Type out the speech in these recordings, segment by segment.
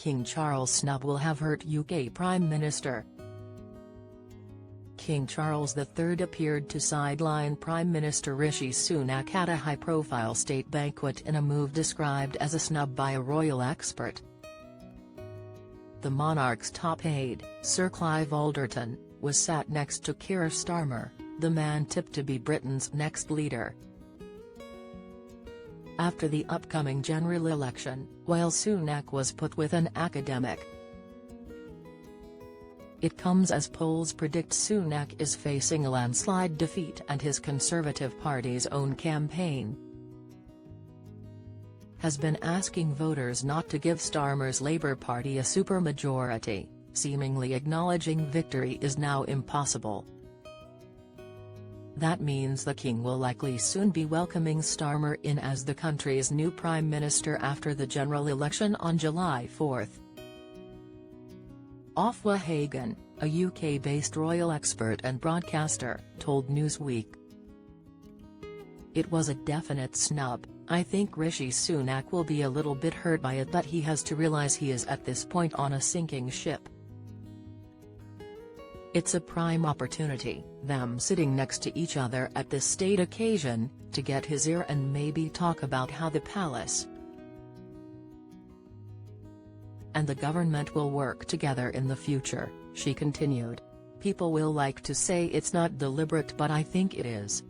King Charles' snub will have hurt UK Prime Minister. King Charles III appeared to sideline Prime Minister Rishi Sunak at a high-profile state banquet in a move described as a snub by a royal expert. The monarch's top aide, Sir Clive Alderton, was sat next to Keir Starmer, the man tipped to be Britain's next leader. After the upcoming general election, while Sunak was put with an academic. It comes as polls predict Sunak is facing a landslide defeat and his Conservative Party's own campaign has been asking voters not to give Starmer's Labour Party a supermajority, seemingly acknowledging victory is now impossible. That means the King will likely soon be welcoming Starmer in as the country's new Prime Minister after the general election on July 4. Ofwa Hagan, a UK-based royal expert and broadcaster, told Newsweek. It was a definite snub. I think Rishi Sunak will be a little bit hurt by it, but he has to realise he is at this point on a sinking ship. It's a prime opportunity, them sitting next to each other at this state occasion, to get his ear and maybe talk about how the palace and the government will work together in the future, she continued. People will like to say it's not deliberate, but I think it is.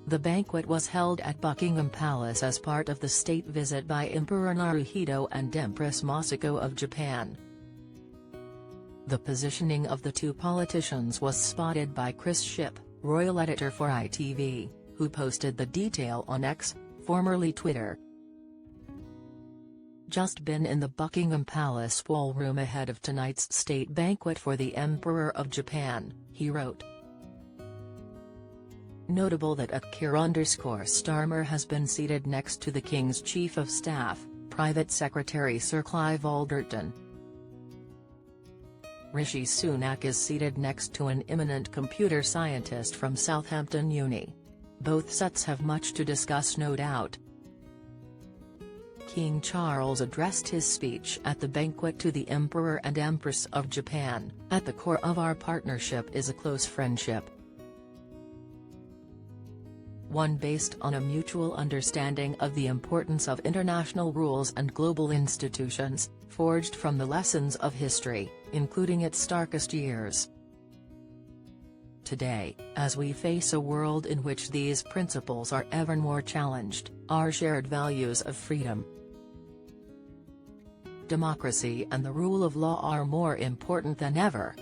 The banquet was held at Buckingham Palace as part of the state visit by Emperor Naruhito and Empress Masako of Japan. The positioning of the two politicians was spotted by Chris Shipp, royal editor for ITV, who posted the detail on X, formerly Twitter. Just been in the Buckingham Palace ballroom ahead of tonight's state banquet for the Emperor of Japan, he wrote. Notable that @Keir_Starmer has been seated next to the King's Chief of Staff, Private Secretary Sir Clive Alderton. Rishi Sunak is seated next to an eminent computer scientist from Southampton Uni. Both sets have much to discuss, no doubt. King Charles addressed his speech at the banquet to the Emperor and Empress of Japan. At the core of our partnership is a close friendship. One based on a mutual understanding of the importance of international rules and global institutions, forged from the lessons of history, including its starkest years. Today, as we face a world in which these principles are ever more challenged, our shared values of freedom, democracy and the rule of law are more important than ever.